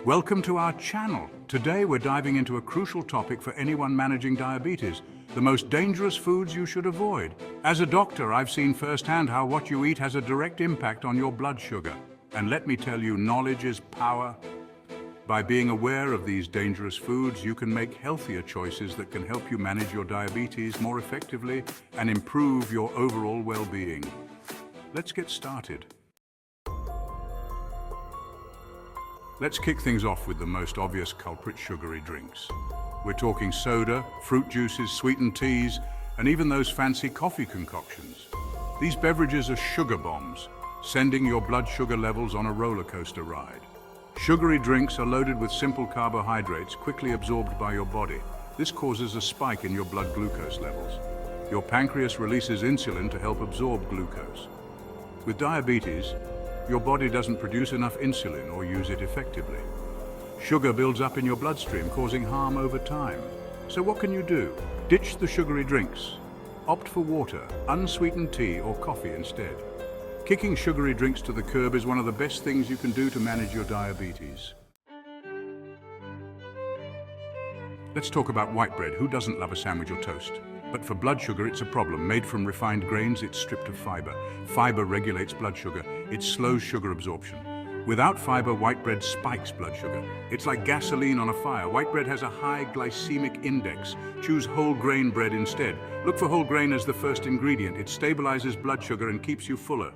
Welcome to our channel. Today we're diving into a crucial topic for anyone managing diabetes, the most dangerous foods you should avoid. As a doctor, I've seen firsthand how what you eat has a direct impact on your blood sugar. And let me tell you, knowledge is power. By being aware of these dangerous foods, you can make healthier choices that can help you manage your diabetes more effectively and improve your overall well-being. Let's get started. Let's kick things off with the most obvious culprit: sugary drinks. We're talking soda, fruit juices, sweetened teas, and even those fancy coffee concoctions. These beverages are sugar bombs, sending your blood sugar levels on a roller coaster ride. Sugary drinks are loaded with simple carbohydrates quickly absorbed by your body. This causes a spike in your blood glucose levels. Your pancreas releases insulin to help absorb glucose. With diabetes, your body doesn't produce enough insulin or use it effectively. Sugar builds up in your bloodstream, causing harm over time. So what can you do? Ditch the sugary drinks. Opt for water, unsweetened tea, or coffee instead. Kicking sugary drinks to the curb is one of the best things you can do to manage your diabetes. Let's talk about white bread. Who doesn't love a sandwich or toast? But for blood sugar, it's a problem. Made from refined grains, it's stripped of fiber. Fiber regulates blood sugar. It slows sugar absorption. Without fiber, white bread spikes blood sugar. It's like gasoline on a fire. White bread has a high glycemic index. Choose whole grain bread instead. Look for whole grain as the first ingredient. It stabilizes blood sugar and keeps you fuller.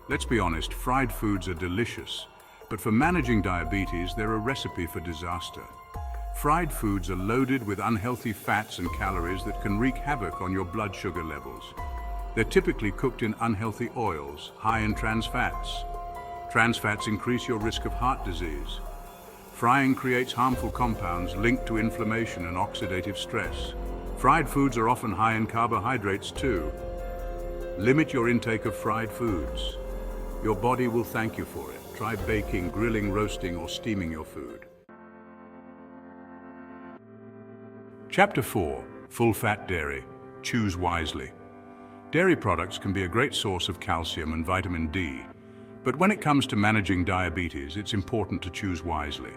Let's be honest, fried foods are delicious. But for managing diabetes, they're a recipe for disaster. Fried foods are loaded with unhealthy fats and calories that can wreak havoc on your blood sugar levels. They're typically cooked in unhealthy oils, high in trans fats. Trans fats increase your risk of heart disease. Frying creates harmful compounds linked to inflammation and oxidative stress. Fried foods are often high in carbohydrates too. Limit your intake of fried foods. Your body will thank you for it. Try baking, grilling, roasting, or steaming your food. Chapter 4. Full-fat dairy. Choose wisely. Dairy products can be a great source of calcium and vitamin D, but when it comes to managing diabetes, it's important to choose wisely.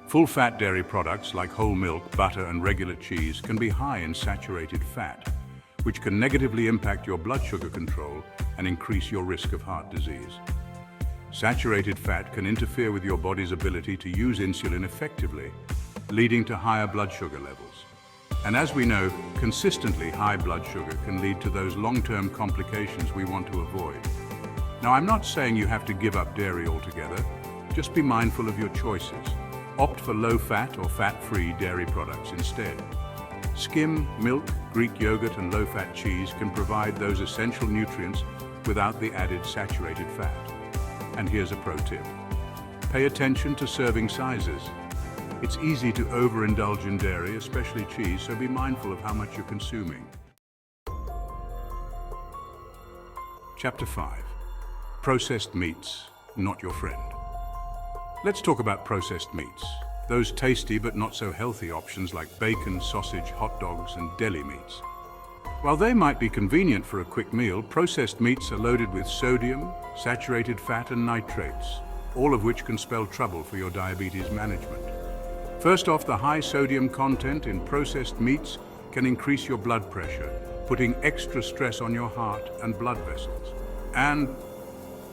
Full-fat dairy products like whole milk, butter, and regular cheese can be high in saturated fat, which can negatively impact your blood sugar control and increase your risk of heart disease. Saturated fat can interfere with your body's ability to use insulin effectively, leading to higher blood sugar levels. And as we know, consistently high blood sugar can lead to those long-term complications we want to avoid. Now, I'm not saying you have to give up dairy altogether. Just be mindful of your choices. Opt for low-fat or fat-free dairy products instead. Skim, milk, Greek yogurt, and low-fat cheese can provide those essential nutrients without the added saturated fat. And here's a pro tip. Pay attention to serving sizes. It's easy to overindulge in dairy, especially cheese, so be mindful of how much you're consuming. Chapter 5. Processed meats, not your friend. Let's talk about processed meats. Those tasty but not so healthy options like bacon, sausage, hot dogs, and deli meats. While they might be convenient for a quick meal, processed meats are loaded with sodium, saturated fat, and nitrates, all of which can spell trouble for your diabetes management. First off, the high sodium content in processed meats can increase your blood pressure, putting extra stress on your heart and blood vessels. And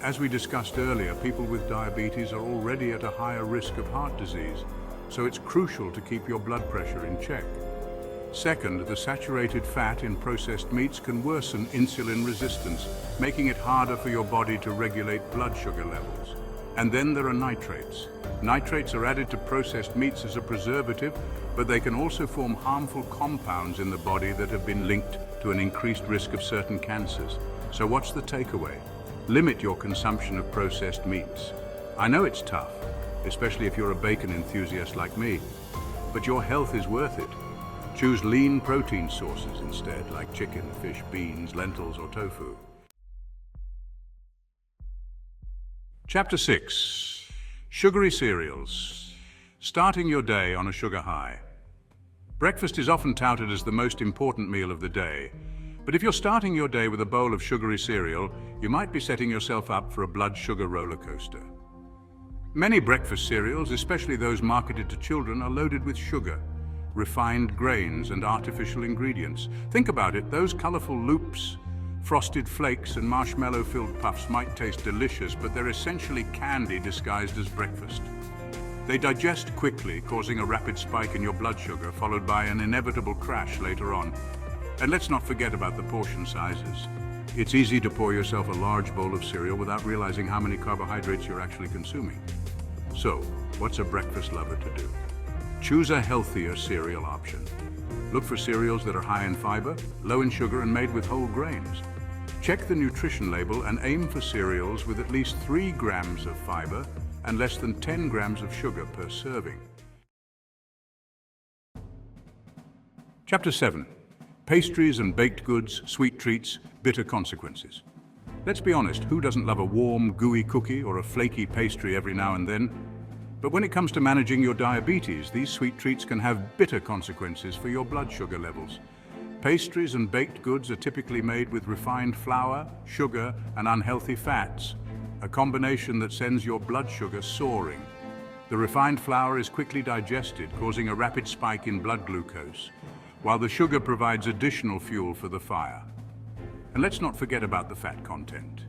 as we discussed earlier, people with diabetes are already at a higher risk of heart disease, so it's crucial to keep your blood pressure in check. Second, the saturated fat in processed meats can worsen insulin resistance, making it harder for your body to regulate blood sugar levels. And then there are nitrates. Nitrates are added to processed meats as a preservative, but they can also form harmful compounds in the body that have been linked to an increased risk of certain cancers. So what's the takeaway? Limit your consumption of processed meats. I know it's tough, especially if you're a bacon enthusiast like me, but your health is worth it. Choose lean protein sources instead, like chicken, fish, beans, lentils, or tofu. Chapter 6. Sugary cereals. Starting your day on a sugar high. Breakfast is often touted as the most important meal of the day, But if you're starting your day with a bowl of sugary cereal, you might be setting yourself up for a blood sugar roller coaster. Many breakfast cereals, especially those marketed to children, are loaded with sugar, refined grains, and artificial ingredients. Think about it, those colorful loops, frosted flakes, and marshmallow-filled puffs might taste delicious, but they're essentially candy disguised as breakfast. They digest quickly, causing a rapid spike in your blood sugar, followed by an inevitable crash later on. And let's not forget about the portion sizes. It's easy to pour yourself a large bowl of cereal without realizing how many carbohydrates you're actually consuming. So, what's a breakfast lover to do? Choose a healthier cereal option. Look for cereals that are high in fiber, low in sugar, and made with whole grains. Check the nutrition label and aim for cereals with at least 3 grams of fiber and less than 10 grams of sugar per serving. Chapter 7. Pastries and baked goods, sweet treats, bitter consequences. Let's be honest, who doesn't love a warm, gooey cookie or a flaky pastry every now and then? But when it comes to managing your diabetes, these sweet treats can have bitter consequences for your blood sugar levels. Pastries and baked goods are typically made with refined flour, sugar, and unhealthy fats, a combination that sends your blood sugar soaring. The refined flour is quickly digested, causing a rapid spike in blood glucose, while the sugar provides additional fuel for the fire. And let's not forget about the fat content.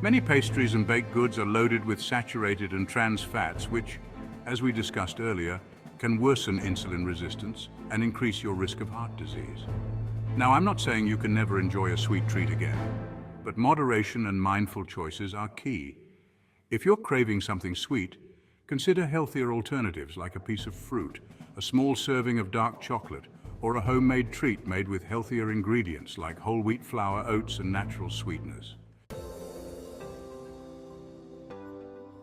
Many pastries and baked goods are loaded with saturated and trans fats, which, as we discussed earlier, can worsen insulin resistance and increase your risk of heart disease. Now, I'm not saying you can never enjoy a sweet treat again, but moderation and mindful choices are key. If you're craving something sweet, consider healthier alternatives like a piece of fruit, a small serving of dark chocolate, or a homemade treat made with healthier ingredients like whole wheat flour, oats, and natural sweeteners.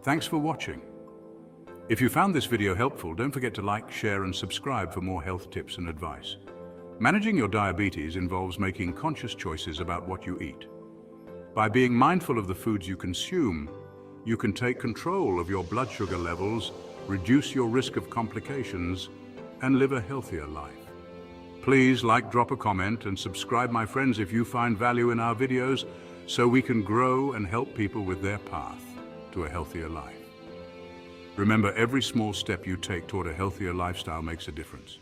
Thanks for watching. If you found this video helpful, don't forget to like, share, and subscribe for more health tips and advice. Managing your diabetes involves making conscious choices about what you eat. By being mindful of the foods you consume, you can take control of your blood sugar levels, reduce your risk of complications, and live a healthier life. Please like, drop a comment, and subscribe, my friends, if you find value in our videos, so we can grow and help people with their path to a healthier life. Remember, every small step you take toward a healthier lifestyle makes a difference.